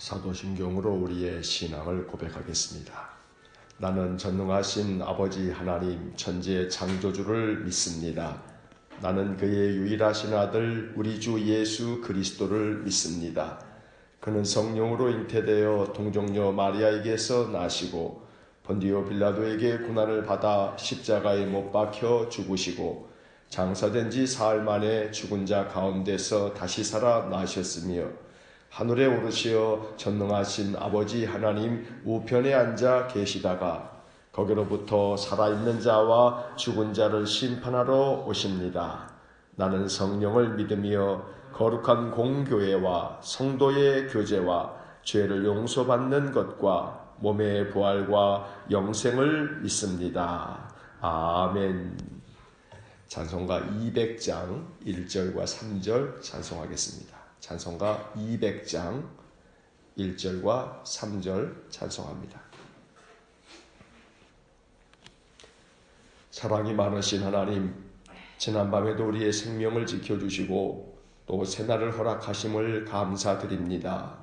사도신경으로 우리의 신앙을 고백하겠습니다. 나는 전능하신 아버지 하나님 천지의 창조주를 믿습니다. 나는 그의 유일하신 아들 우리 주 예수 그리스도를 믿습니다. 그는 성령으로 잉태되어 동정녀 마리아에게서 나시고 본디오 빌라도에게 고난을 받아 십자가에 못 박혀 죽으시고 장사된 지 사흘 만에 죽은 자 가운데서 다시 살아나셨으며 하늘에 오르시어 전능하신 아버지 하나님 우편에 앉아 계시다가 거기로부터 살아있는 자와 죽은 자를 심판하러 오십니다. 나는 성령을 믿으며 거룩한 공교회와 성도의 교제와 죄를 용서받는 것과 몸의 부활과 영생을 믿습니다. 아멘. 찬송가 200장 1절과 3절 찬송하겠습니다. 찬송가 200장 1절과 3절 찬송합니다. 사랑이 많으신 하나님, 지난밤에도 우리의 생명을 지켜주시고 또 새날을 허락하심을 감사드립니다.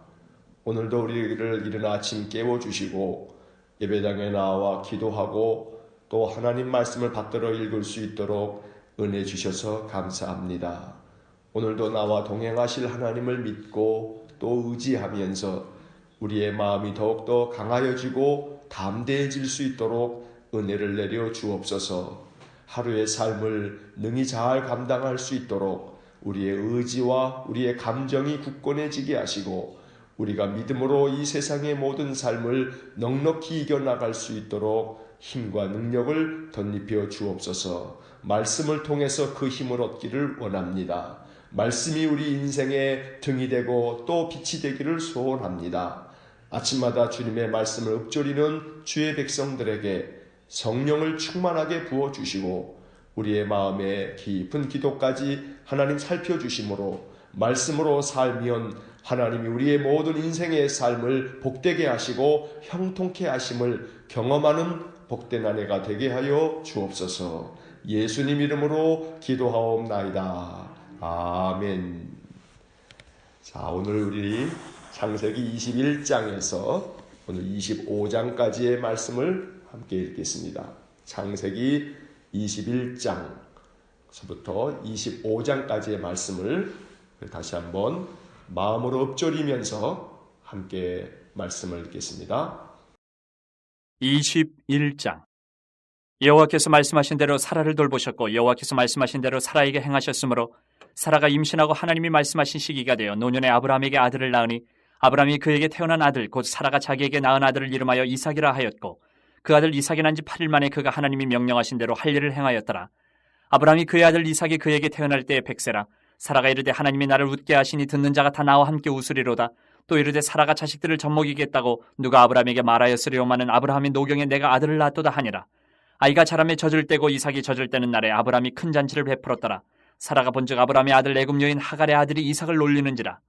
오늘도 우리를 이른 아침 깨워주시고 예배당에 나와 기도하고 또 하나님 말씀을 받들어 읽을 수 있도록 은혜 주셔서 감사합니다. 오늘도 나와 동행하실 하나님을 믿고 또 의지하면서 우리의 마음이 더욱더 강하여지고 담대해질 수 있도록 은혜를 내려 주옵소서. 하루의 삶을 능히 잘 감당할 수 있도록 우리의 의지와 우리의 감정이 굳건해지게 하시고 우리가 믿음으로 이 세상의 모든 삶을 넉넉히 이겨나갈 수 있도록 힘과 능력을 덧입혀 주옵소서. 말씀을 통해서 그 힘을 얻기를 원합니다. 말씀이 우리 인생의 등이 되고 또 빛이 되기를 소원합니다. 아침마다 주님의 말씀을 읊조리는 주의 백성들에게 성령을 충만하게 부어주시고 우리의 마음에 깊은 기도까지 하나님 살펴주심으로 말씀으로 살면 하나님이 우리의 모든 인생의 삶을 복되게 하시고 형통케 하심을 경험하는 복된 한 해가 되게 하여 주옵소서. 예수님 이름으로 기도하옵나이다. 아멘. 자, 오늘 우리 창세기 21장에서 오늘 25장까지의 말씀을 함께 읽겠습니다. 창세기 21장서부터 25장까지의 말씀을 다시 한번 마음으로 읊조리면서 함께 말씀을 읽겠습니다. 21장. 여호와께서 말씀하신 대로 사라를 돌보셨고 여호와께서 말씀하신 대로 사라에게 행하셨으므로 사라가 임신하고 하나님이 말씀하신 시기가 되어 노년에 아브라함에게 아들을 낳으니 아브라함이 그에게 태어난 아들 곧 사라가 자기에게 낳은 아들을 이름하여 이삭이라 하였고 그 아들 이삭이 난 지 8일 만에 그가 하나님이 명령하신 대로 할 일을 행하였더라. 아브라함이 그의 아들 이삭이 그에게 태어날 때에 100세라. 사라가 이르되 하나님이 나를 웃게 하시니 듣는 자가 다 나와 함께 웃으리로다. 또 이르되 사라가 자식들을 젖먹이겠다고 누가 아브라함에게 말하였으리오마는 아브라함이 노경에 내가 아들을 낳았도다 하니라. 아이가 자라매 젖을 때고 이삭이 젖을 때는 날에 아브라함이 큰 잔치를 베풀었더라. 사라가 본즉 아브라함의 아들 애굽 여인 하갈의 아들이 이삭을 놀리는지라.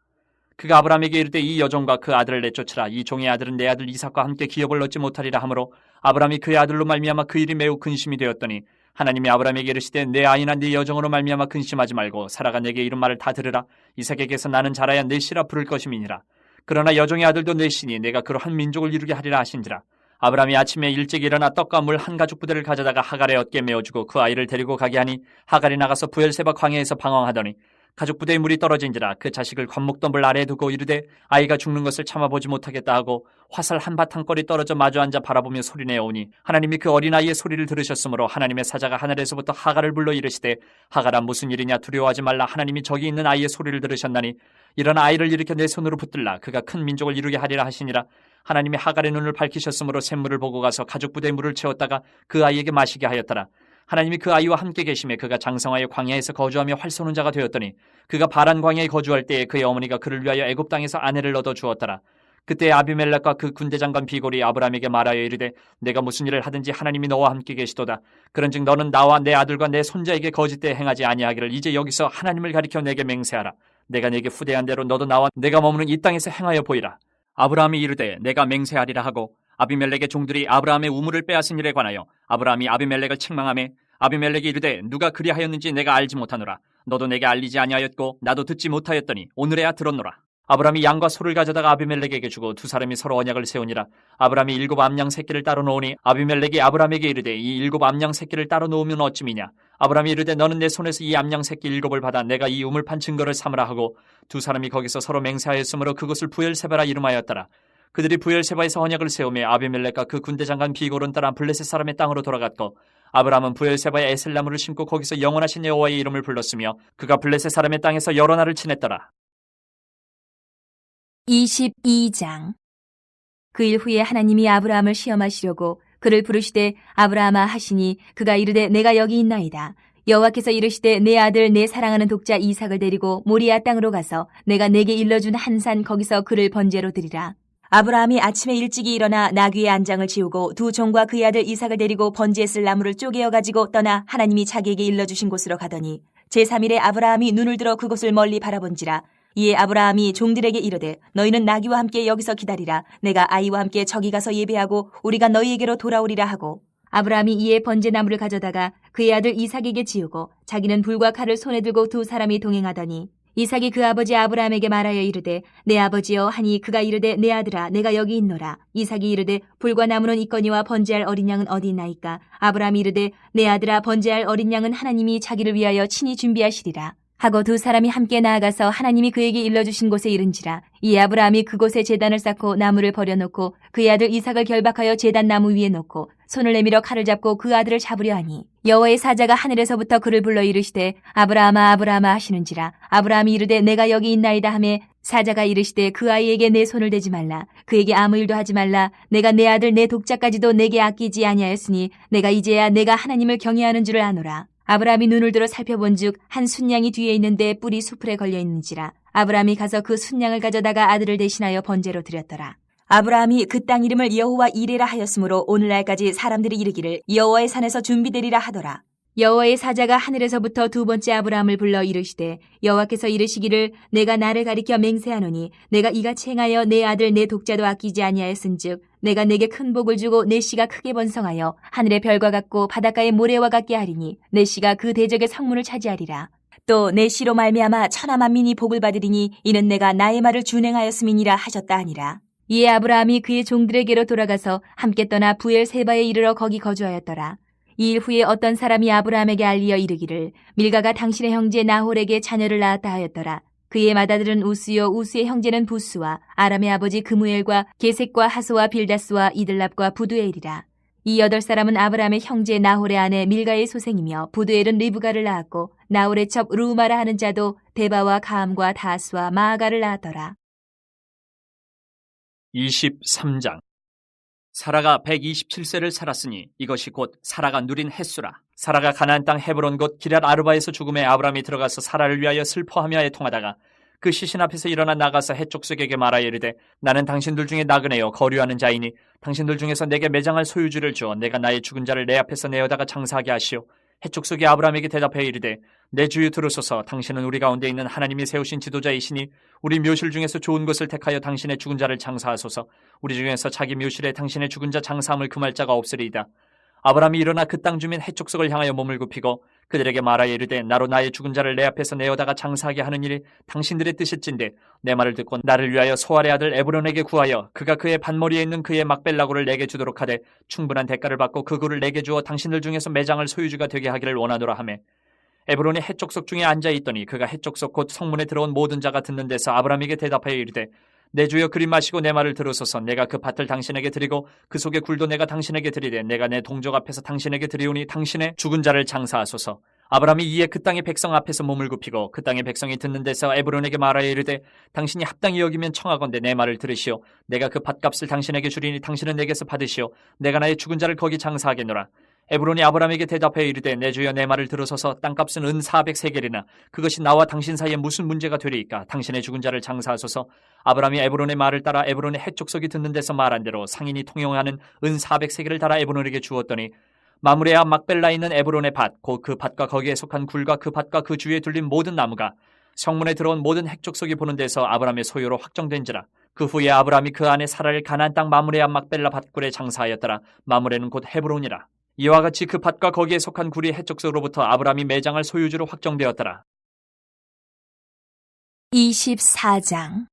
그가 아브라함에게 이르되 이 여종과 그 아들을 내쫓으라. 이 종의 아들은 내 아들 이삭과 함께 기업을 얻지 못하리라 하므로 아브라함이 그의 아들로 말미암아 그 일이 매우 근심이 되었더니 하나님이 아브라함에게 이르시되 내 아이나 네 여종으로 말미암아 근심하지 말고 사라가 내게 이른 말을 다 들으라. 이삭에게서 나는 자라야 내 씨라 부를 것임이니라. 그러나 여종의 아들도 내 씨니 내가 그로 한 민족을 이루게 하리라 하신지라. 아브라함이 아침에 일찍 일어나 떡과 물 한 가죽 부대를 가져다가 하갈의 어깨에 메어주고 그 아이를 데리고 가게 하니 하갈이 나가서 부엘세바 광야에서 방황하더니 가죽 부대에 물이 떨어진지라. 그 자식을 관목덤불 아래에 두고 이르되 아이가 죽는 것을 참아보지 못하겠다 하고 화살 한 바탕거리 떨어져 마주 앉아 바라보며 소리내어 오니 하나님이 그 어린아이의 소리를 들으셨으므로 하나님의 사자가 하늘에서부터 하갈을 불러 이르시되 하갈아 무슨 일이냐 두려워하지 말라. 하나님이 저기 있는 아이의 소리를 들으셨나니 일어나 아이를 일으켜 내 손으로 붙들라. 그가 큰 민족을 이루게 하리라 하시니라. 하나님이 하갈의 눈을 밝히셨으므로 샘물을 보고 가서 가죽 부대에 물을 채웠다가 그 아이에게 마시게 하였더라. 하나님이 그 아이와 함께 계심에 그가 장성하여 광야에서 거주하며 활 쏘는 자가 되었더니 그가 바란 광야에 거주할 때에 그의 어머니가 그를 위하여 애굽 땅에서 아내를 얻어 주었더라. 그때 아비멜렉과 그 군대 장관 비골이 아브라함에게 말하여 이르되 내가 무슨 일을 하든지 하나님이 너와 함께 계시도다. 그런즉 너는 나와 내 아들과 내 손자에게 거짓되이 행하지 아니하기를 이제 여기서 하나님을 가리켜 내게 맹세하라. 내가 내게 후대한 대로 너도 나와 내가 머무는 이 땅에서 행하여 보이라. 아브라함이 이르되 내가 맹세하리라 하고 아비멜렉의 종들이 아브라함의 우물을 빼앗은 일에 관하여 아브라함이 아비멜렉을 책망하매 아비멜렉이 이르되 누가 그리하였는지 내가 알지 못하노라. 너도 내게 알리지 아니하였고 나도 듣지 못하였더니 오늘에야 들었노라. 아브라함이 양과 소를 가져다가 아비멜렉에게 주고 두 사람이 서로 언약을 세우니라. 아브라함이 7 암양 새끼를 따로 놓으니 아비멜렉이 아브라함에게 이르되 이 7 암양 새끼를 따로 놓으면 어찌미냐. 아브라함이 이르되 너는 내 손에서 이 암양 새끼 7을 받아 내가 이 우물판 증거를 삼으라 하고 두 사람이 거기서 서로 맹세하였으므로 그곳을 부엘세바라 이름하였더라. 그들이 부엘세바에서 언약을 세우며 아비멜렉과 그 군대 장관 비골은 따라 블레셋 사람의 땅으로 돌아갔고 아브라함은 부엘세바에 에셀나무를 심고 거기서 영원하신 여호와의 이름을 불렀으며 그가 블레셋 사람의 땅에서 여러 날을 지냈더라. 22장. 그 일 후에 하나님이 아브라함을 시험하시려고 그를 부르시되 아브라함아 하시니 그가 이르되 내가 여기 있나이다. 여호와께서 이르시되 내 아들 내 사랑하는 독자 이삭을 데리고 모리아 땅으로 가서 내가 내게 일러준 한 산 거기서 그를 번제로 드리라. 아브라함이 아침에 일찍이 일어나 나귀의 안장을 지우고 두 종과 그의 아들 이삭을 데리고 번제에 쓸 나무를 쪼개어 가지고 떠나 하나님이 자기에게 일러주신 곳으로 가더니 제3일에 아브라함이 눈을 들어 그곳을 멀리 바라본지라. 이에 아브라함이 종들에게 이르되 너희는 나귀와 함께 여기서 기다리라. 내가 아이와 함께 저기 가서 예배하고 우리가 너희에게로 돌아오리라 하고 아브라함이 이에 번제나무를 가져다가 그의 아들 이삭에게 지우고 자기는 불과 칼을 손에 들고 두 사람이 동행하더니 이삭이 그 아버지 아브라함에게 말하여 이르되 내 아버지여 하니 그가 이르되 내 아들아 내가 여기 있노라. 이삭이 이르되 불과 나무는 있거니와 번제할 어린 양은 어디 있나이까. 아브라함이 이르되 내 아들아 번제할 어린 양은 하나님이 자기를 위하여 친히 준비하시리라 하고 두 사람이 함께 나아가서 하나님이 그에게 일러주신 곳에 이른지라. 이에 아브라함이 그곳에 제단을 쌓고 나무를 버려놓고 그의 아들 이삭을 결박하여 제단 나무 위에 놓고 손을 내밀어 칼을 잡고 그 아들을 잡으려 하니 여호와의 사자가 하늘에서부터 그를 불러 이르시되 아브라함아 아브라함아 하시는지라. 아브라함이 이르되 내가 여기 있나이다 하매 사자가 이르시되 그 아이에게 내 손을 대지 말라. 그에게 아무 일도 하지 말라. 내가 내 아들 내 독자까지도 내게 아끼지 아니하였으니 내가 이제야 내가 하나님을 경외하는 줄을 아노라. 아브라함이 눈을 들어 살펴본즉 한 순양이 뒤에 있는데 뿔이 수풀에 걸려 있는지라. 아브라함이 가서 그 순양을 가져다가 아들을 대신하여 번제로 드렸더라. 아브라함이 그 땅 이름을 여호와 이레라 하였으므로 오늘날까지 사람들이 이르기를 여호와의 산에서 준비되리라 하더라. 여호와의 사자가 하늘에서부터 두 번째 아브라함을 불러 이르시되 여호와께서 이르시기를 내가 나를 가리켜 맹세하노니 내가 이같이 행하여 내 아들 내 독자도 아끼지 아니하였은즉 내가 내게 큰 복을 주고 내 씨가 크게 번성하여 하늘의 별과 같고 바닷가의 모래와 같게 하리니 내 씨가 그 대적의 성문을 차지하리라. 또 내 씨로 말미암아 천하 만민이 복을 받으리니 이는 내가 나의 말을 준행하였음이니라 하셨다 하니라. 이에 아브라함이 그의 종들에게로 돌아가서 함께 떠나 부엘세바에 이르러 거기 거주하였더라. 이 일 후에 어떤 사람이 아브라함에게 알리어 이르기를 밀가가 당신의 형제 나홀에게 자녀를 낳았다 하였더라. 그의 맏아들은 우스요 우스의 형제는 부스와 아람의 아버지 그무엘과 게색과 하소와 빌다스와 이들랍과 부두엘이라. 이 8사람은 아브라함의 형제 나홀의 아내 밀가의 소생이며 부두엘은 리브가를 낳았고 나홀의 첩 루마라 하는 자도 데바와 가함과 다스와 마아가를 낳았더라. 23장. 사라가 127세를 살았으니 이것이 곧 사라가 누린 햇수라. 사라가 가나안 땅 헤브론 곧 기럇 아르바에서 죽음에 아브라함이 들어가서 사라를 위하여 슬퍼하며 애통하다가 그 시신 앞에서 일어나 나가서 헷족속에게 말하여 이르되 나는 당신들 중에 나그네요 거류하는 자이니 당신들 중에서 내게 매장할 소유주를 주어 내가 나의 죽은 자를 내 앞에서 내어다가 장사하게 하시오. 헷족속이 아브라함에게 대답하여 이르되 내 주여 들으소서. 당신은 우리 가운데 있는 하나님이 세우신 지도자이시니 우리 묘실 중에서 좋은 것을 택하여 당신의 죽은 자를 장사하소서. 우리 중에서 자기 묘실에 당신의 죽은 자 장사함을 금할 자가 없으리이다. 아브라함이 일어나 그 땅 주민 헷족속을 향하여 몸을 굽히고 그들에게 말하여 이르되 나로 나의 죽은 자를 내 앞에서 내어다가 장사하게 하는 일이 당신들의 뜻일진데 내 말을 듣고 나를 위하여 소알의 아들 에브론에게 구하여 그가 그의 반머리에 있는 그의 막벨라고를 내게 주도록 하되 충분한 대가를 받고 그 굴을 내게 주어 당신들 중에서 매장을 소유주가 되게 하기를 원하노라 하매 에브론이 헷족속 중에 앉아있더니 그가 헷족속 곧 성문에 들어온 모든 자가 듣는 데서 아브라함에게 대답하여 이르되 내 주여 그리 마시고 내 말을 들으소서. 내가 그 밭을 당신에게 드리고 그 속의 굴도 내가 당신에게 드리되 내가 내 동족 앞에서 당신에게 드리오니 당신의 죽은 자를 장사하소서. 아브라함이 이에 그 땅의 백성 앞에서 몸을 굽히고 그 땅의 백성이 듣는 데서 에브론에게 말하여 이르되 당신이 합당히 여기면 청하건대 내 말을 들으시오. 내가 그 밭값을 당신에게 주리니 당신은 내게서 받으시오. 내가 나의 죽은 자를 거기 장사하겠노라. 에브론이 아브라함에게 대답하여 이르되 내 주여 내 말을 들으소서. 땅값은 은 400세겔이나 그것이 나와 당신 사이에 무슨 문제가 되리이까. 당신의 죽은 자를 장사하소서. 아브라함이 에브론의 말을 따라 에브론의 헷족속이 듣는 데서 말한 대로 상인이 통용하는 은 400세겔을 달아 에브론에게 주었더니 마므레 앞 막벨라에 있는 에브론의 밭 곧 그 밭과 거기에 속한 굴과 그 밭과 그 주위에 둘린 모든 나무가 성문에 들어온 모든 헷족속이 보는 데서 아브라함의 소유로 확정된지라. 그 후에 아브라함이 그 안에 사라를 가나안 땅 마므레 앞 막벨라 밭굴에 장사하였더라. 마므레는 곧 헤브론이라. 이와 같이 그 밭과 거기에 속한 굴이 헷족속으로부터 아브라함이 매장할 소유주로 확정되었더라. 24장.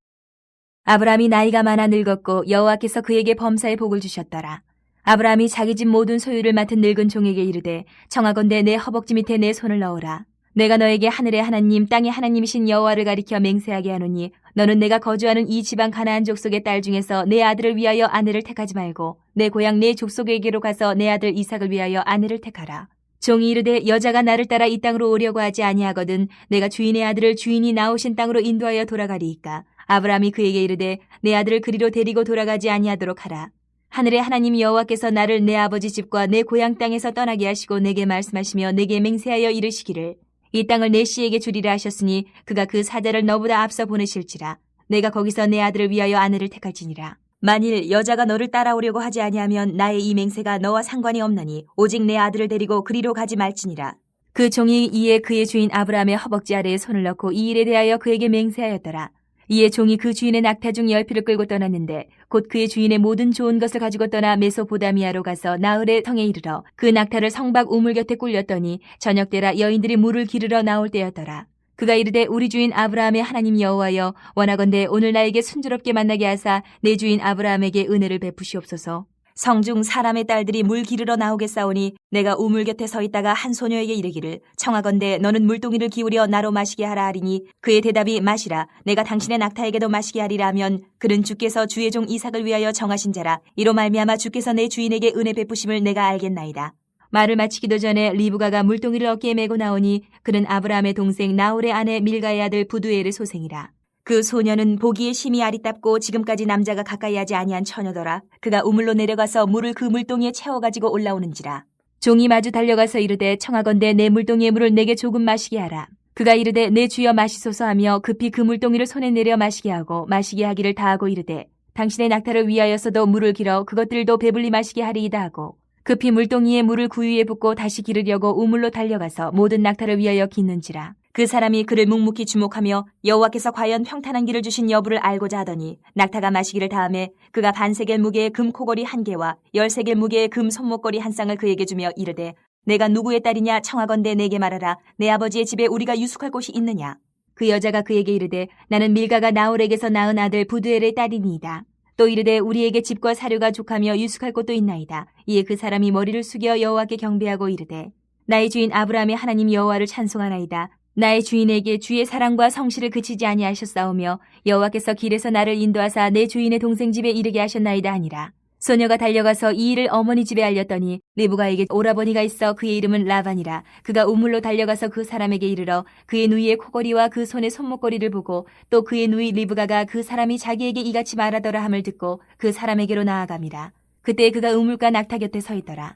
아브라함이 나이가 많아 늙었고 여호와께서 그에게 범사의 복을 주셨더라. 아브라함이 자기 집 모든 소유를 맡은 늙은 종에게 이르되 청하건대 내 허벅지 밑에 내 손을 넣으라. 내가 너에게 하늘의 하나님 땅의 하나님이신 여호와를 가리켜 맹세하게 하노니 너는 내가 거주하는 이 지방 가나안 족속의 딸 중에서 내 아들을 위하여 아내를 택하지 말고 내 고향 내 족속에게로 가서 내 아들 이삭을 위하여 아내를 택하라. 종이 이르되 여자가 나를 따라 이 땅으로 오려고 하지 아니하거든 내가 주인의 아들을 주인이 나오신 땅으로 인도하여 돌아가리이까. 아브라함이 그에게 이르되 내 아들을 그리로 데리고 돌아가지 아니하도록 하라. 하늘의 하나님 여호와께서 나를 내 아버지 집과 내 고향 땅에서 떠나게 하시고 내게 말씀하시며 내게 맹세하여 이르시기를 이 땅을 내 씨에게 주리라 하셨으니 그가 그 사자를 너보다 앞서 보내실지라. 내가 거기서 내 아들을 위하여 아내를 택할지니라. 만일 여자가 너를 따라오려고 하지 아니하면 나의 이 맹세가 너와 상관이 없나니 오직 내 아들을 데리고 그리로 가지 말지니라. 그 종이 이에 그의 주인 아브라함의 허벅지 아래에 손을 넣고 이 일에 대하여 그에게 맹세하였더라. 이에 종이 그 주인의 낙타 중 10匹를 끌고 떠났는데 곧 그의 주인의 모든 좋은 것을 가지고 떠나 메소포다미아로 가서 나흘의 성에 이르러 그 낙타를 성박 우물 곁에 꿀렸더니 저녁때라 여인들이 물을 기르러 나올 때였더라. 그가 이르되 우리 주인 아브라함의 하나님 여호와여 원하건대 오늘 나에게 순조롭게 만나게 하사 내 주인 아브라함에게 은혜를 베푸시옵소서. 성중 사람의 딸들이 물 기르러 나오겠사오니 내가 우물 곁에 서 있다가 한 소녀에게 이르기를 청하건대 너는 물동이를 기울여 나로 마시게 하라 하리니 그의 대답이 마시라 내가 당신의 낙타에게도 마시게 하리라 하면 그는 주께서 주의 종 이삭을 위하여 정하신 자라 이로 말미암아 주께서 내 주인에게 은혜 베푸심을 내가 알겠나이다. 말을 마치기도 전에 리브가가 물동이를 어깨에 메고 나오니 그는 아브라함의 동생 나홀의 아내 밀가의 아들 부두엘의 소생이라. 그 소녀는 보기에 심히 아리답고 지금까지 남자가 가까이 하지 아니한 처녀더라. 그가 우물로 내려가서 물을 그 물동이에 채워가지고 올라오는지라. 종이 마주 달려가서 이르되 청하건대 내 물동이의 물을 내게 조금 마시게 하라. 그가 이르되 내 주여 마시소서 하며 급히 그 물동이를 손에 내려 마시게 하고 마시게 하기를 다하고 이르되 당신의 낙타를 위하여서도 물을 길어 그것들도 배불리 마시게 하리이다 하고 급히 물동이에 물을 구유에 붓고 다시 기르려고 우물로 달려가서 모든 낙타를 위하여 깃는지라. 그 사람이 그를 묵묵히 주목하며 여호와께서 과연 평탄한 길을 주신 여부를 알고자 하더니 낙타가 마시기를 다음에 그가 반세겔 무게의 금 코걸이 1개와 10세겔 무게의 금 손목걸이 1쌍을 그에게 주며 이르되 내가 누구의 딸이냐 청하건대 내게 말하라. 내 아버지의 집에 우리가 유숙할 곳이 있느냐. 그 여자가 그에게 이르되 나는 밀가가 나홀에게서 낳은 아들 부두엘의 딸이니이다. 또 이르되 우리에게 집과 사료가 족하며 유숙할 곳도 있나이다. 이에 그 사람이 머리를 숙여 여호와께 경배하고 이르되 나의 주인 아브라함의 하나님 여호와를 찬송하나이다. 나의 주인에게 주의 사랑과 성실을 그치지 아니하셨사오며 여호와께서 길에서 나를 인도하사 내 주인의 동생 집에 이르게 하셨나이다 하니라. 소녀가 달려가서 이 일을 어머니 집에 알렸더니 리브가에게 오라버니가 있어 그의 이름은 라반이라. 그가 우물로 달려가서 그 사람에게 이르러 그의 누이의 코걸이와 그 손의 손목걸이를 보고 또 그의 누이 리브가가 그 사람이 자기에게 이같이 말하더라 함을 듣고 그 사람에게로 나아갑니다. 그때 그가 우물가 낙타 곁에 서 있더라.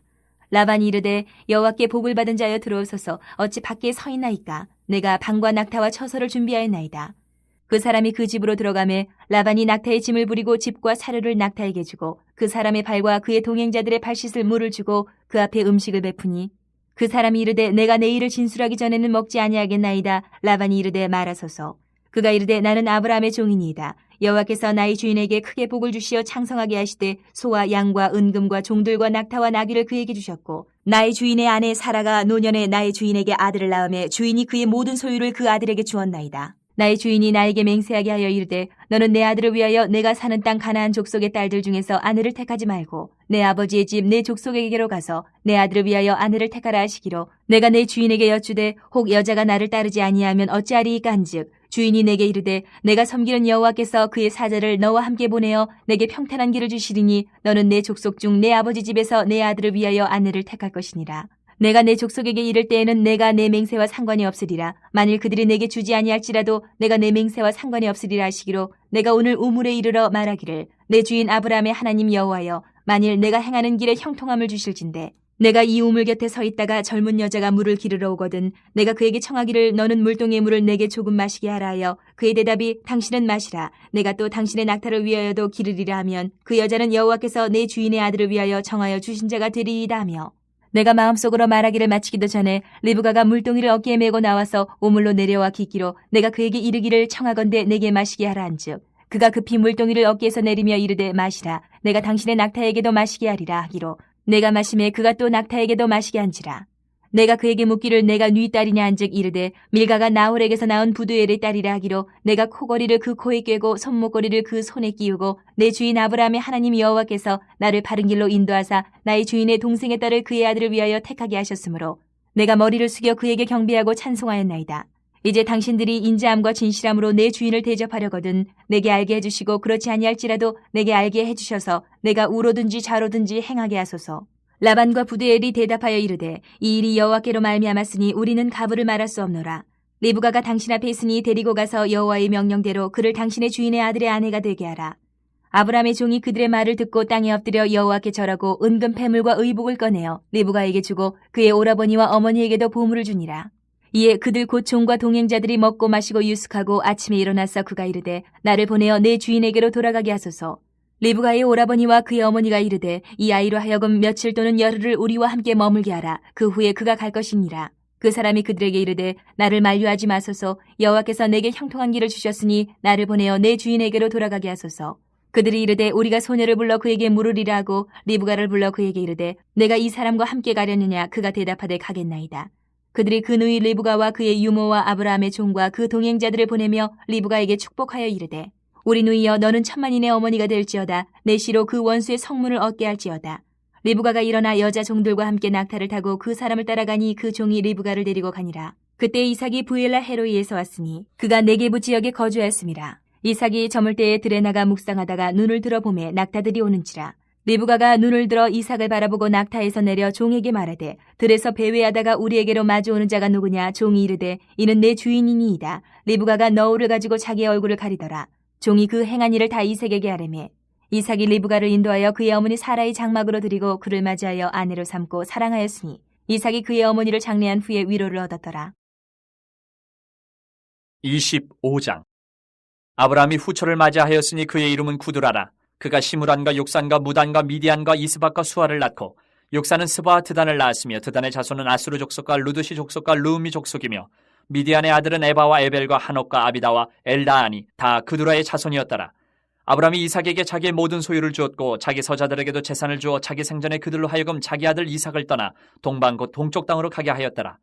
라반이 이르되 여호와께 복을 받은 자여 들어오소서. 어찌 밖에 서 있나이까. 내가 방과 낙타와 처소를 준비하였나이다. 그 사람이 그 집으로 들어가매 라반이 낙타의 짐을 부리고 집과 사료를 낙타에게 주고 그 사람의 발과 그의 동행자들의 발 씻을 물을 주고 그 앞에 음식을 베푸니 그 사람이 이르되 내가 내 일을 진술하기 전에는 먹지 아니하겠나이다. 라반이 이르되 말하소서. 그가 이르되 나는 아브라함의 종이니이다. 여호와께서 나의 주인에게 크게 복을 주시어 창성하게 하시되 소와 양과 은금과 종들과 낙타와 나귀를 그에게 주셨고 나의 주인의 아내 사라가 노년에 나의 주인에게 아들을 낳음에 주인이 그의 모든 소유를 그 아들에게 주었나이다. 나의 주인이 나에게 맹세하게 하여 이르되 너는 내 아들을 위하여 내가 사는 땅 가나안 족속의 딸들 중에서 아내를 택하지 말고 내 아버지의 집 내 족속에게로 가서 내 아들을 위하여 아내를 택하라 하시기로 내가 내 주인에게 여쭈되 혹 여자가 나를 따르지 아니하면 어찌하리이까 한즉 주인이 내게 이르되 내가 섬기는 여호와께서 그의 사자를 너와 함께 보내어 내게 평탄한 길을 주시리니 너는 내 족속 중 내 아버지 집에서 내 아들을 위하여 아내를 택할 것이니라. 내가 내 족속에게 이를 때에는 내가 내 맹세와 상관이 없으리라. 만일 그들이 내게 주지 아니할지라도 내가 내 맹세와 상관이 없으리라 하시기로 내가 오늘 우물에 이르러 말하기를 내 주인 아브라함의 하나님 여호와여 만일 내가 행하는 길에 형통함을 주실진대 내가 이 우물 곁에 서 있다가 젊은 여자가 물을 기르러 오거든 내가 그에게 청하기를 너는 물동의 물을 내게 조금 마시게 하라 하여 그의 대답이 당신은 마시라 내가 또 당신의 낙타를 위하여도 기르리라 하면 그 여자는 여호와께서 내 주인의 아들을 위하여 정하여 주신 자가 되리이다 하며 내가 마음속으로 말하기를 마치기도 전에 리브가가 물동이를 어깨에 메고 나와서 우물로 내려와 깃기로 내가 그에게 이르기를 청하건대 내게 마시게 하라 한즉 그가 급히 물동이를 어깨에서 내리며 이르되 마시라 내가 당신의 낙타에게도 마시게 하리라 하기로 내가 마심에 그가 또 낙타에게도 마시게 한지라. 내가 그에게 묻기를 내가 네 딸이냐 한즉 이르되 밀가가 나홀에게서 낳은 부두엘의 딸이라 하기로 내가 코걸이를 그 코에 꿰고 손목걸이를 그 손에 끼우고 내 주인 아브라함의 하나님 여호와께서 나를 바른 길로 인도하사 나의 주인의 동생의 딸을 그의 아들을 위하여 택하게 하셨으므로 내가 머리를 숙여 그에게 경배하고 찬송하였나이다. 이제 당신들이 인자함과 진실함으로 내 주인을 대접하려거든 내게 알게 해주시고 그렇지 아니할지라도 내게 알게 해주셔서 내가 우로든지 좌로든지 행하게 하소서. 라반과 부두엘이 대답하여 이르되 이 일이 여호와께로 말미암았으니 우리는 가부를 말할 수 없노라. 리브가가 당신 앞에 있으니 데리고 가서 여호와의 명령대로 그를 당신의 주인의 아들의 아내가 되게 하라. 아브라함의 종이 그들의 말을 듣고 땅에 엎드려 여호와께 절하고 은금 패물과 의복을 꺼내어 리브가에게 주고 그의 오라버니와 어머니에게도 보물을 주니라. 이에 그들 곧 종과 동행자들이 먹고 마시고 유숙하고 아침에 일어나서 그가 이르되 나를 보내어 내 주인에게로 돌아가게 하소서. 리브가의 오라버니와 그의 어머니가 이르되 이 아이로 하여금 며칠 또는 열흘을 우리와 함께 머물게 하라. 그 후에 그가 갈 것이니라. 그 사람이 그들에게 이르되 나를 만류하지 마소서. 여호와께서 내게 형통한 길을 주셨으니 나를 보내어 내 주인에게로 돌아가게 하소서. 그들이 이르되 우리가 소녀를 불러 그에게 물으리라 하고 리브가를 불러 그에게 이르되 내가 이 사람과 함께 가려느냐. 그가 대답하되 가겠나이다. 그들이 그 누이 리브가와 그의 유모와 아브라함의 종과 그 동행자들을 보내며 리브가에게 축복하여 이르되 우리 누이여 너는 천만인의 어머니가 될지어다. 내 시로 그 원수의 성문을 얻게 할지어다. 리브가가 일어나 여자 종들과 함께 낙타를 타고 그 사람을 따라가니 그 종이 리브가를 데리고 가니라. 그때 이삭이 부엘라 헤로이에서 왔으니 그가 네게부 지역에 거주하였음이라. 이삭이 저물 때에 들에 나가 묵상하다가 눈을 들어보매 낙타들이 오는지라. 리브가가 눈을 들어 이삭을 바라보고 낙타에서 내려 종에게 말하되 들에서 배회하다가 우리에게로 마주오는 자가 누구냐. 종이 이르되 이는 내 주인이니이다. 리브가가 너울을 가지고 자기의 얼굴을 가리더라. 종이 그 행한 일을 다 이삭에게 아뢰매 이삭이 리브가를 인도하여 그의 어머니 사라의 장막으로 들이고 그를 맞이하여 아내로 삼고 사랑하였으니 이삭이 그의 어머니를 장례한 후에 위로를 얻었더라. 25장. 아브라함이 후처를 맞이하였으니 그의 이름은 구두라라. 그가 시므란과 욕산과 무단과 미디안과 이스박과 수아를 낳고 욕산은 스바와 드단을 낳았으며 드단의 자손은 아수르 족속과 루드시 족속과 르음미 족속이며 미디안의 아들은 에바와 에벨과 한옥과 아비다와 엘다아니 다 그두라의 자손이었더라. 아브라함이 이삭에게 자기의 모든 소유를 주었고 자기 서자들에게도 재산을 주어 자기 생전에 그들로 하여금 자기 아들 이삭을 떠나 동방 곧 동쪽 땅으로 가게 하였더라.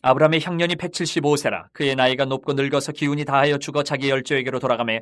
아브라함의 형년이 175세라. 그의 나이가 높고 늙어서 기운이 다하여 죽어 자기 열조에게로 돌아가매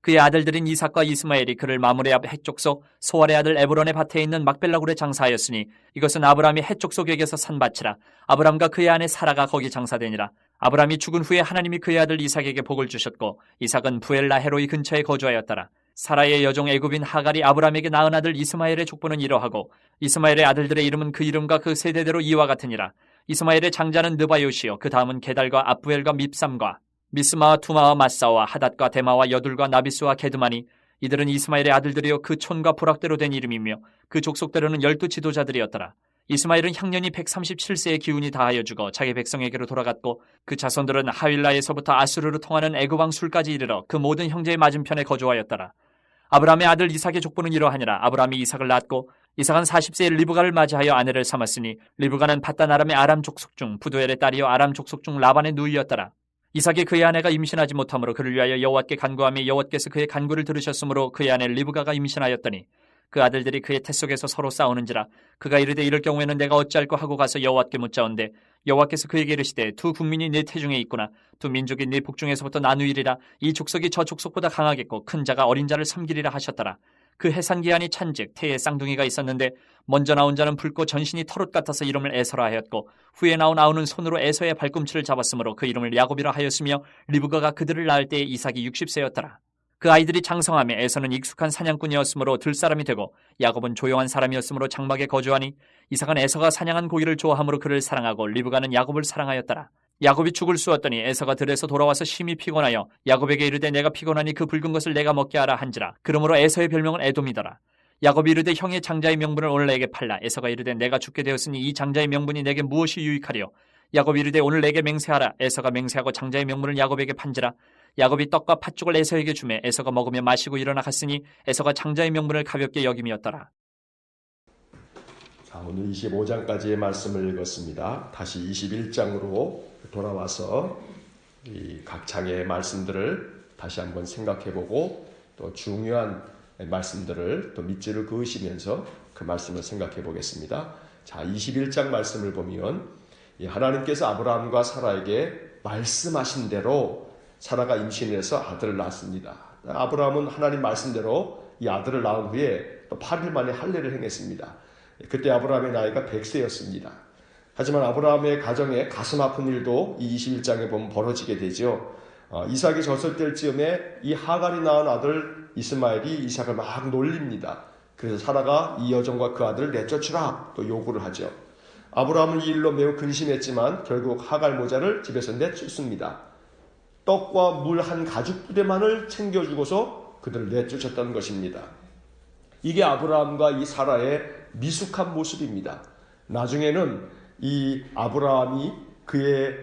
그의 아들들인 이삭과 이스마엘이 그를 마므레 앞 해족속 소알의 아들 에브론의 밭에 있는 막벨라굴에 장사하였으니 이것은 아브라함이 해족속에게서 산 밭이라. 아브라함과 그의 아내 사라가 거기 장사되니라. 아브라함이 죽은 후에 하나님이 그의 아들 이삭에게 복을 주셨고 이삭은 부엘라 헤로이 근처에 거주하였더라. 사라의 여종 애굽인 하갈이 아브라함에게 낳은 아들 이스마엘의 족보는 이러하고 이스마엘의 아들들의 이름은 그 이름과 그 세대대로 이와 같으니라. 이스마엘의 장자는 느바요시요 그 다음은 게달과 압부엘과 밉삼과 미스마와 투마와 마사와 하닷과 데마와 여둘과 나비스와 게드마니 이들은 이스마엘의 아들들이요 그 촌과 부락대로 된 이름이며 그 족속대로는 12 지도자들이었더라. 이스마엘은 향년이 137세의 기운이 다하여 죽어 자기 백성에게로 돌아갔고 그 자손들은 하윌라에서부터 아수르로 통하는 애굽왕 술까지 이르러 그 모든 형제의 맞은편에 거주하였더라. 아브라함의 아들 이삭의 족보는 이러하니라. 아브라함이 이삭을 낳았고 이삭은 40세에 리브가를 맞이하여 아내를 삼았으니 리브가는 밧단 아람의 아람 족속 중 부두엘의 딸이요 아람 족속 중 라반의 누이였더라. 이삭이 그의 아내가 임신하지 못하므로 그를 위하여 여호와께 간구하며 여호와께서 그의 간구를 들으셨으므로 그의 아내 리브가가 임신하였더니 그 아들들이 그의 태 속에서 서로 싸우는지라. 그가 이르되 이럴 경우에는 내가 어찌할꼬 하고 가서 여호와께 묻자온대 여호와께서 그에게 이르시되 두 국민이 네 태중에 있구나. 두 민족이 네 북중에서부터 나누이리라. 이 족속이 저 족속보다 강하겠고 큰 자가 어린 자를 섬기리라 하셨더라. 그 해산기한이 찬즉 태에 쌍둥이가 있었는데 먼저 나온 자는 붉고 전신이 털옷 같아서 이름을 에서라 하였고 후에 나온 아우는 손으로 에서의 발꿈치를 잡았으므로 그 이름을 야곱이라 하였으며 리브가가 그들을 낳을 때에 이삭이 60세였더라. 그 아이들이 장성하며 에서는 익숙한 사냥꾼이었으므로 들사람이 되고 야곱은 조용한 사람이었으므로 장막에 거주하니 이삭은 에서가 사냥한 고기를 좋아하므로 그를 사랑하고 리브가는 야곱을 사랑하였더라. 야곱이 죽을 쑤었더니 에서가 들에서 돌아와서 심히 피곤하여 야곱에게 이르되 내가 피곤하니 그 붉은 것을 내가 먹게 하라 한지라. 그러므로 에서의 별명은 에돔이더라. 야곱이 이르되 형의 장자의 명분을 오늘 내게 팔라. 에서가 이르되 내가 죽게 되었으니 이 장자의 명분이 내게 무엇이 유익하리요. 야곱이 이르되 오늘 내게 맹세하라. 에서가 맹세하고 장자의 명분을 야곱에게 판지라. 야곱이 떡과 팥죽을 에서에게 주매 에서가 먹으며 마시고 일어나 갔으니 에서가 장자의 명분을 가볍게 여김이었더라. 자, 오늘 25장까지의 말씀을 읽었습니다. 다시 21장으로 돌아와서 이 각 장의 말씀들을 다시 한번 생각해보고 또 중요한 말씀들을 또 밑줄을 그으시면서 그 말씀을 생각해 보겠습니다. 자, 21장 말씀을 보면 하나님께서 아브라함과 사라에게 말씀하신 대로 사라가 임신해서 아들을 낳았습니다. 아브라함은 하나님 말씀대로 이 아들을 낳은 후에 또 8일 만에 할례를 행했습니다. 그때 아브라함의 나이가 100세였습니다. 하지만 아브라함의 가정에 가슴 아픈 일도 이 21장에 보면 벌어지게 되죠. 이삭이 젖을 뗄 즈음에 이 하갈이 낳은 아들 이스마엘이 이삭을 막 놀립니다. 그래서 사라가 이 여종과 그 아들을 내쫓으라 또 요구를 하죠. 아브라함은 이 일로 매우 근심했지만 결국 하갈 모자를 집에서 내쫓습니다. 떡과 물 한 가죽 부대만을 챙겨주고서 그들을 내쫓았다는 것입니다. 이게 아브라함과 이 사라의 미숙한 모습입니다. 나중에는 이 아브라함이 그의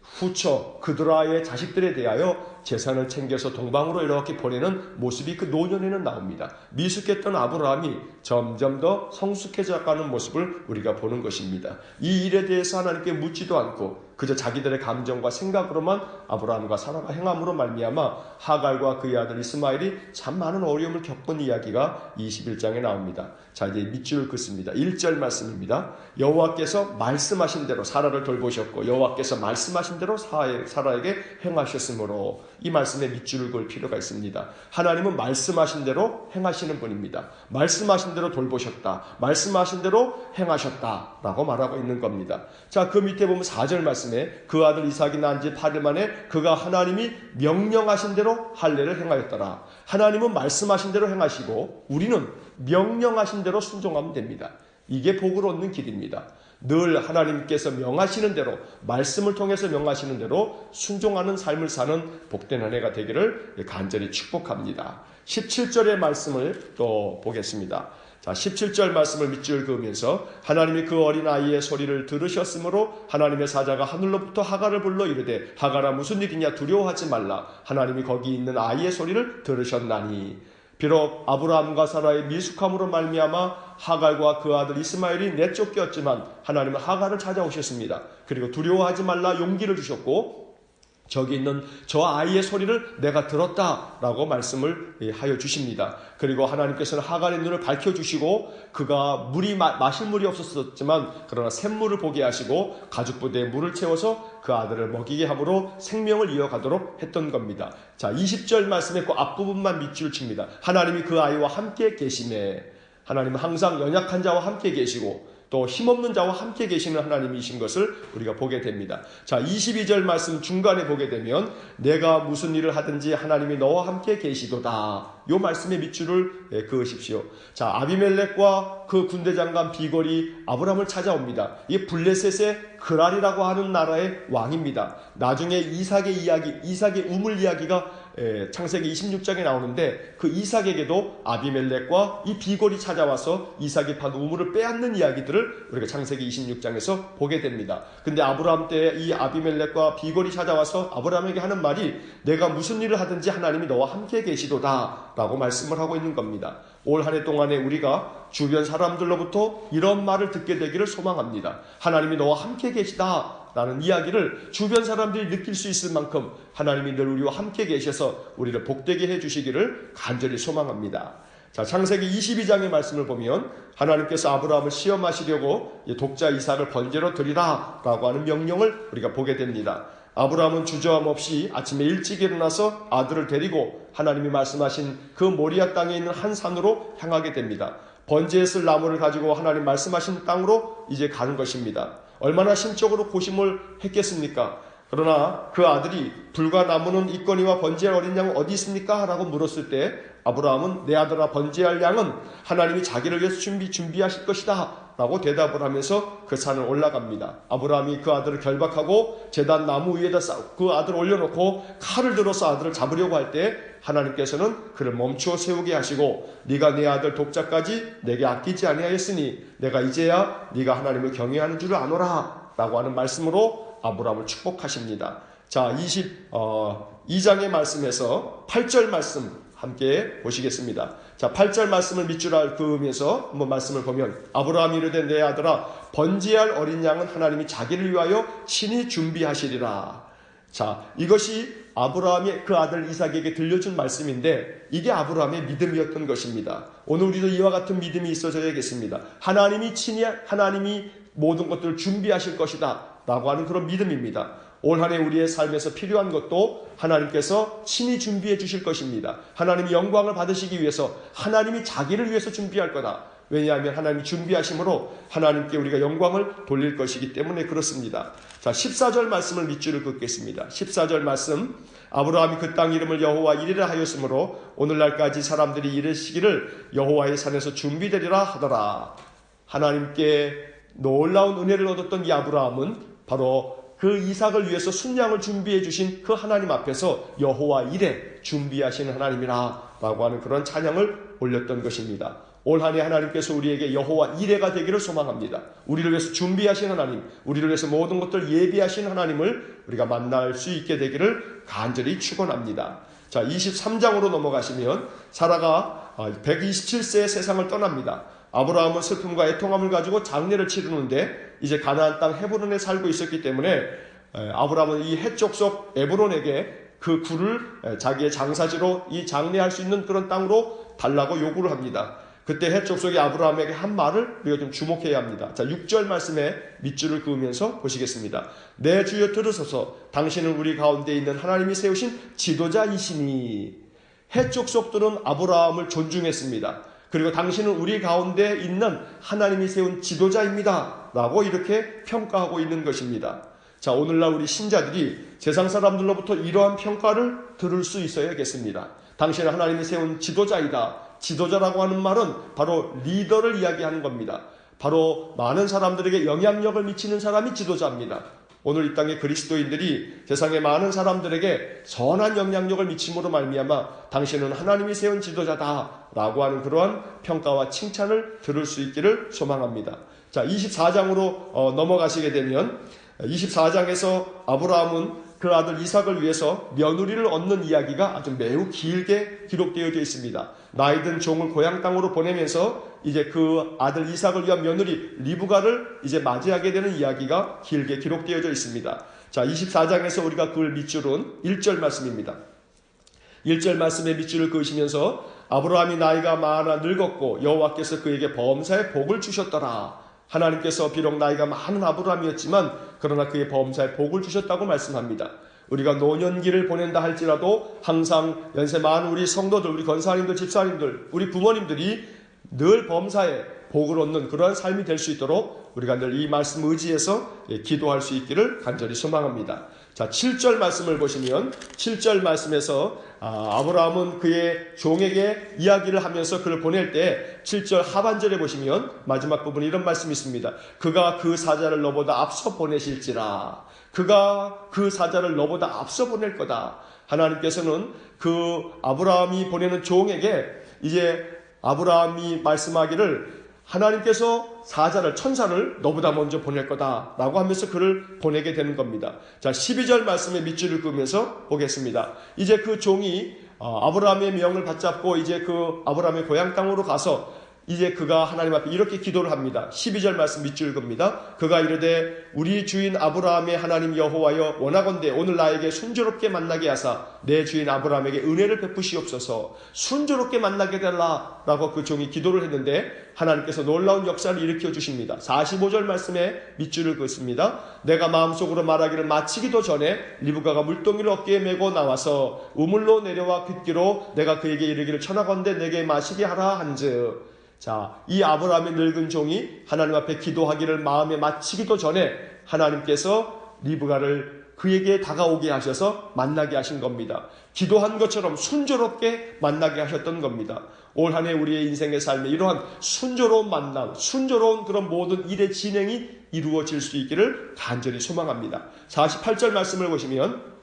후처 그드라의 자식들에 대하여 재산을 챙겨서 동방으로 이렇게 보내는 모습이 그 노년에는 나옵니다. 미숙했던 아브라함이 점점 더 성숙해져 가는 모습을 우리가 보는 것입니다. 이 일에 대해서 하나님께 묻지도 않고 그저 자기들의 감정과 생각으로만 아브라함과 사라가 행함으로 말미암아 하갈과 그의 아들 이스마엘이 참 많은 어려움을 겪은 이야기가 21장에 나옵니다. 자, 이제 밑줄을 긋습니다. 1절 말씀입니다. 여호와께서 말씀하신 대로 사라를 돌보셨고 여호와께서 말씀하신 대로 사라에게 행하셨으므로 이 말씀에 밑줄을 그을 필요가 있습니다. 하나님은 말씀하신 대로 행하시는 분입니다. 말씀하신 대로 돌보셨다. 말씀하신 대로 행하셨다 라고 말하고 있는 겁니다. 자, 그 밑에 보면 4절 말씀에 그 아들 이삭이 낳은 지 8일 만에 그가 하나님이 명령하신 대로 할례를 행하였더라. 하나님은 말씀하신 대로 행하시고 우리는 명령하신 대로 순종하면 됩니다. 이게 복을 얻는 길입니다. 늘 하나님께서 명하시는 대로 말씀을 통해서 명하시는 대로 순종하는 삶을 사는 복된 한 해가 되기를 간절히 축복합니다. 17절의 말씀을 또 보겠습니다. 자, 17절 말씀을 밑줄 그으면서 하나님이 그 어린아이의 소리를 들으셨으므로 하나님의 사자가 하늘로부터 하갈을 불러 이르되 하갈아 무슨 일이냐 두려워하지 말라. 하나님이 거기 있는 아이의 소리를 들으셨나니. 비록 아브라함과 사라의 미숙함으로 말미암아 하갈과 그 아들 이스마엘이 내쫓겼지만 하나님은 하갈을 찾아오셨습니다. 그리고 두려워하지 말라 용기를 주셨고 저기 있는 저 아이의 소리를 내가 들었다라고 말씀을 하여 주십니다. 그리고 하나님께서는 하갈의 눈을 밝혀주시고 그가 마실 물이 없었지만 그러나 샘물을 보게 하시고 가죽부대에 물을 채워서 그 아들을 먹이게 함으로 생명을 이어가도록 했던 겁니다. 자, 20절 말씀의 그 앞부분만 밑줄 칩니다. 하나님이 그 아이와 함께 계시매. 하나님은 항상 연약한 자와 함께 계시고 또 힘없는 자와 함께 계시는 하나님이신 것을 우리가 보게 됩니다. 자, 22절 말씀 중간에 보게 되면 내가 무슨 일을 하든지 하나님이 너와 함께 계시도다. 요 말씀의 밑줄을 그으십시오. 자, 아비멜렉과 그 군대 장관 비걸이 아브라함을 찾아옵니다. 이게 블레셋의 그랄이라고 하는 나라의 왕입니다. 나중에 이삭의 우물 이야기가 창세기 26장에 나오는데 그 이삭에게도 아비멜렉과 이 비걸이 찾아와서 이삭이 판 우물을 빼앗는 이야기들을 우리가 창세기 26장에서 보게 됩니다. 근데 아브라함 때 이 아비멜렉과 비걸이 찾아와서 아브라함에게 하는 말이 내가 무슨 일을 하든지 하나님이 너와 함께 계시도다 라고 말씀을 하고 있는 겁니다. 올 한 해 동안에 우리가 주변 사람들로부터 이런 말을 듣게 되기를 소망합니다. 하나님이 너와 함께 계시다 라는 이야기를 주변 사람들이 느낄 수 있을 만큼 하나님이 늘 우리와 함께 계셔서 우리를 복되게 해주시기를 간절히 소망합니다. 자, 창세기 22장의 말씀을 보면 하나님께서 아브라함을 시험하시려고 독자 이삭을 번제로 드리라 라고 하는 명령을 우리가 보게 됩니다. 아브라함은 주저함 없이 아침에 일찍 일어나서 아들을 데리고 하나님이 말씀하신 그 모리아 땅에 있는 한 산으로 향하게 됩니다. 번제에 쓸 나무를 가지고 하나님 말씀하신 땅으로 이제 가는 것입니다. 얼마나 심적으로 고심을 했겠습니까? 그러나 그 아들이 불과 나무는 있거니와 번제할 어린 양은 어디 있습니까? 라고 물었을 때 아브라함은 내 아들아 번제할 양은 하나님이 자기를 위해서 준비하실 것이다 라고 대답을 하면서 그 산을 올라갑니다. 아브라함이 그 아들을 결박하고 제단 나무 위에다 그 아들을 올려놓고 칼을 들어서 아들을 잡으려고 할 때 하나님께서는 그를 멈추어 세우게 하시고 네가 내 아들 독자까지 내게 아끼지 아니하였으니 내가 이제야 네가 하나님을 경외하는 줄을 아노라 라고 하는 말씀으로 아브라함을 축복하십니다. 자, 22장의 말씀에서 8절 말씀 함께 보시겠습니다. 자, 8절 말씀을 밑줄 그으면서 한번 말씀을 보면 아브라함이 이르되 내 아들아 번제할 어린 양은 하나님이 자기를 위하여 친히 준비하시리라. 자, 이것이 아브라함이 그 아들 이삭에게 들려준 말씀인데 이게 아브라함의 믿음이었던 것입니다. 오늘 우리도 이와 같은 믿음이 있어져야겠습니다. 하나님이 모든 것들을 준비하실 것이다 라고 하는 그런 믿음입니다. 올 한 해 우리의 삶에서 필요한 것도 하나님께서 친히 준비해 주실 것입니다. 하나님이 영광을 받으시기 위해서, 하나님이 자기를 위해서 준비할 거다. 왜냐하면 하나님이 준비하심으로 하나님께 우리가 영광을 돌릴 것이기 때문에 그렇습니다. 자, 14절 말씀을 밑줄을 긋겠습니다. 14절 말씀, 아브라함이 그 땅 이름을 여호와 이레라 하였으므로 오늘날까지 사람들이 이르시기를 여호와의 산에서 준비되리라 하더라. 하나님께 놀라운 은혜를 얻었던 이 아브라함은 바로 그 이삭을 위해서 순양을 준비해 주신 그 하나님 앞에서 여호와 이레, 준비하시는 하나님이라 라고 하는 그런 찬양을 올렸던 것입니다. 올 한 해 하나님께서 우리에게 여호와 이레가 되기를 소망합니다. 우리를 위해서 준비하신 하나님, 우리를 위해서 모든 것들 예비하신 하나님을 우리가 만날 수 있게 되기를 간절히 축원합니다. 자, 23장으로 넘어가시면 사라가 127세에 세상을 떠납니다. 아브라함은 슬픔과 애통함을 가지고 장례를 치르는데 이제 가나안 땅 헤브론에 살고 있었기 때문에 아브라함은 이 헷족속 에브론에게 그 굴을 자기의 장사지로 이 장례할 수 있는 그런 땅으로 달라고 요구를 합니다. 그때 헷족속이 아브라함에게 한 말을 우리가 좀 주목해야 합니다. 자, 6절 말씀에 밑줄을 그으면서 보시겠습니다. 내 주여 들으소서, 당신은 우리 가운데 있는 하나님이 세우신 지도자이시니. 헷족속들은 아브라함을 존중했습니다. 그리고 당신은 우리 가운데 있는 하나님이 세운 지도자입니다 라고 이렇게 평가하고 있는 것입니다. 자, 오늘날 우리 신자들이 세상 사람들로부터 이러한 평가를 들을 수 있어야겠습니다. 당신은 하나님이 세운 지도자이다. 지도자라고 하는 말은 바로 리더를 이야기하는 겁니다. 바로 많은 사람들에게 영향력을 미치는 사람이 지도자입니다. 오늘 이 땅의 그리스도인들이 세상의 많은 사람들에게 선한 영향력을 미침으로 말미암아 당신은 하나님이 세운 지도자다 라고 하는 그러한 평가와 칭찬을 들을 수 있기를 소망합니다. 자, 24장으로 넘어가시게 되면 24장에서 아브라함은 그 아들 이삭을 위해서 며느리를 얻는 이야기가 아주 매우 길게 기록되어 있습니다. 나이든 종을 고향 땅으로 보내면서 이제 그 아들 이삭을 위한 며느리 리브가를 이제 맞이하게 되는 이야기가 길게 기록되어져 있습니다. 자, 24장에서 우리가 그을 밑줄은 1절 말씀입니다. 1절 말씀에 밑줄을 그으시면서 아브라함이 나이가 많아 늙었고 여호와께서 그에게 범사의 복을 주셨더라. 하나님께서 비록 나이가 많은 아브라함이었지만 그러나 그의 범사에 복을 주셨다고 말씀합니다. 우리가 노년기를 보낸다 할지라도 항상 연세 많은 우리 성도들, 우리 권사님들, 집사님들, 우리 부모님들이 늘 범사에 복을 얻는 그러한 삶이 될 수 있도록 우리가 늘 이 말씀 의지해서 기도할 수 있기를 간절히 소망합니다. 자, 7절 말씀을 보시면 7절 말씀에서 아브라함은 그의 종에게 이야기를 하면서 그를 보낼 때 7절 하반절에 보시면 마지막 부분에 이런 말씀이 있습니다. 그가 그 사자를 너보다 앞서 보내실지라. 그가 그 사자를 너보다 앞서 보낼 거다. 하나님께서는 그 아브라함이 보내는 종에게 이제 아브라함이 말씀하기를 하나님께서 사자를, 천사를 너보다 먼저 보낼 거다라고 하면서 그를 보내게 되는 겁니다. 자, 12절 말씀에 밑줄을 그으면서 보겠습니다. 이제 그 종이 아브라함의 명을 받잡고 이제 그 아브라함의 고향 땅으로 가서 이제 그가 하나님 앞에 이렇게 기도를 합니다. 12절 말씀 밑줄 겁니다. 그가 이르되 우리 주인 아브라함의 하나님 여호와여 원하건대 오늘 나에게 순조롭게 만나게 하사 내 주인 아브라함에게 은혜를 베푸시옵소서. 순조롭게 만나게 달라 라고 그 종이 기도를 했는데 하나님께서 놀라운 역사를 일으켜 주십니다. 45절 말씀에 밑줄을 긋습니다. 내가 마음속으로 말하기를 마치기도 전에 리브가가 물동이를 어깨에 메고 나와서 우물로 내려와 귓기로 내가 그에게 이르기를 청하건대 내게 마시게 하라 한즉. 자, 이 아브라함의 늙은 종이 하나님 앞에 기도하기를 마음에 마치기도 전에 하나님께서 리브가를 그에게 다가오게 하셔서 만나게 하신 겁니다. 기도한 것처럼 순조롭게 만나게 하셨던 겁니다. 올 한 해 우리의 인생의 삶에 이러한 순조로운 만남, 순조로운 그런 모든 일의 진행이 이루어질 수 있기를 간절히 소망합니다. 48절 말씀을 보시면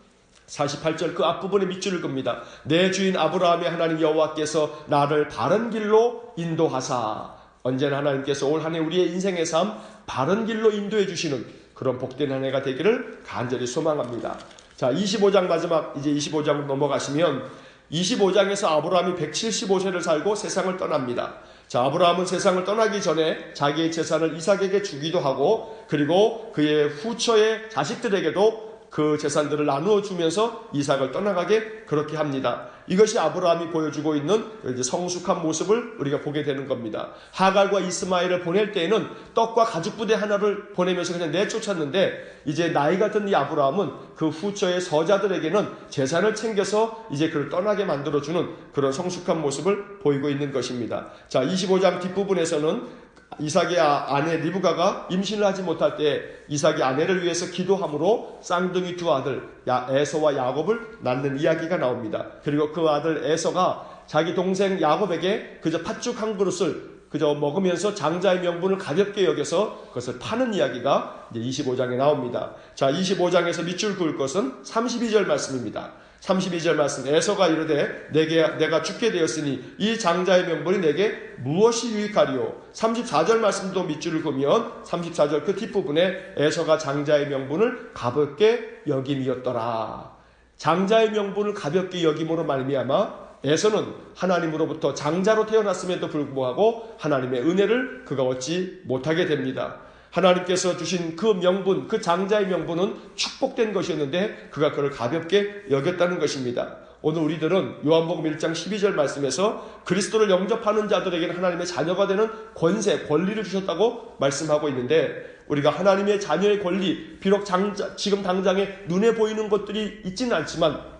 48절 그 앞부분에 밑줄을 긋습니다. 내 주인 아브라함의 하나님 여호와께서 나를 바른 길로 인도하사. 언제나 하나님께서 올 한 해 우리의 인생의 삶 바른 길로 인도해 주시는 그런 복된 한 해가 되기를 간절히 소망합니다. 자, 25장 마지막 이제 25장으로 넘어가시면 25장에서 아브라함이 175세를 살고 세상을 떠납니다. 자, 아브라함은 세상을 떠나기 전에 자기의 재산을 이삭에게 주기도 하고 그리고 그의 후처의 자식들에게도 그 재산들을 나누어 주면서 이삭을 떠나가게 그렇게 합니다. 이것이 아브라함이 보여주고 있는 이제 성숙한 모습을 우리가 보게 되는 겁니다. 하갈과 이스마엘을 보낼 때에는 떡과 가죽 부대 하나를 보내면서 그냥 내쫓았는데 이제 나이가 든 이 아브라함은 그 후처의 서자들에게는 재산을 챙겨서 이제 그를 떠나게 만들어주는 그런 성숙한 모습을 보이고 있는 것입니다. 자, 25장 뒷부분에서는 이삭의 아내 리브가가 임신을 하지 못할 때 이삭이 아내를 위해서 기도함으로 쌍둥이 두 아들 에서와 야곱을 낳는 이야기가 나옵니다. 그리고 그 아들 에서가 자기 동생 야곱에게 그저 팥죽 한 그릇을 그저 먹으면서 장자의 명분을 가볍게 여겨서 그것을 파는 이야기가 이제 25장에 나옵니다. 자, 25장에서 밑줄 그을 것은 32절 말씀입니다. 32절 말씀, 에서가 이르되 내가 죽게 되었으니 이 장자의 명분이 내게 무엇이 유익하리요. 34절 말씀도 밑줄을 그으면 34절 그 뒷부분에 에서가 장자의 명분을 가볍게 여김이었더라. 장자의 명분을 가볍게 여김으로 말미암아 에서는 하나님으로부터 장자로 태어났음에도 불구하고 하나님의 은혜를 그가 얻지 못하게 됩니다. 하나님께서 주신 그 명분, 그 장자의 명분은 축복된 것이었는데 그가 그를 가볍게 여겼다는 것입니다. 오늘 우리들은 요한복음 1장 12절 말씀에서 그리스도를 영접하는 자들에게는 하나님의 자녀가 되는 권세, 권리를 주셨다고 말씀하고 있는데 우리가 하나님의 자녀의 권리, 비록 지금 당장에 눈에 보이는 것들이 있지는 않지만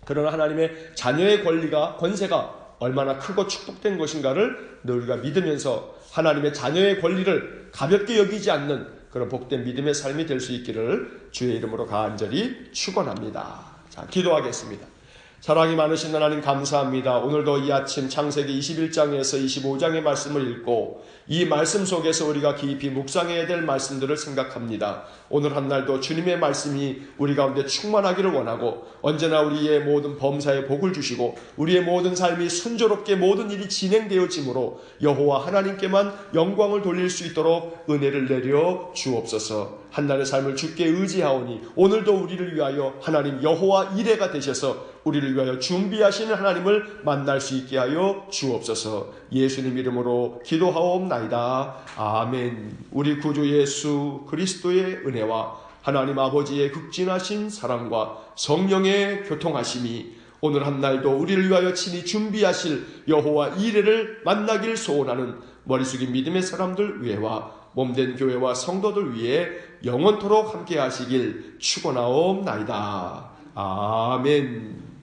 그러나 하나님의 자녀의 권리가, 권세가 얼마나 크고 축복된 것인가를 늘 우리가 믿으면서 하나님의 자녀의 권리를 가볍게 여기지 않는 그런 복된 믿음의 삶이 될 수 있기를 주의 이름으로 간절히 축원합니다. 자, 기도하겠습니다. 사랑이 많으신 하나님 감사합니다. 오늘도 이 아침 창세기 21장에서 25장의 말씀을 읽고 이 말씀 속에서 우리가 깊이 묵상해야 될 말씀들을 생각합니다. 오늘 한 날도 주님의 말씀이 우리 가운데 충만하기를 원하고 언제나 우리의 모든 범사에 복을 주시고 우리의 모든 삶이 순조롭게 모든 일이 진행되어지므로 여호와 하나님께만 영광을 돌릴 수 있도록 은혜를 내려 주옵소서. 한날의 삶을 주께 의지하오니 오늘도 우리를 위하여 하나님 여호와 이레가 되셔서 우리를 위하여 준비하시는 하나님을 만날 수 있게 하여 주옵소서. 예수님 이름으로 기도하옵나이다. 아멘. 우리 구주 예수 그리스도의 은혜와 하나님 아버지의 극진하신 사랑과 성령의 교통하심이 오늘 한날도 우리를 위하여 친히 준비하실 여호와 이레를 만나길 소원하는 머리 숙인 믿음의 사람들 위에와 몸된 교회와 성도들 위해 영원토록 함께 하시길 축원하옵나이다. 아멘.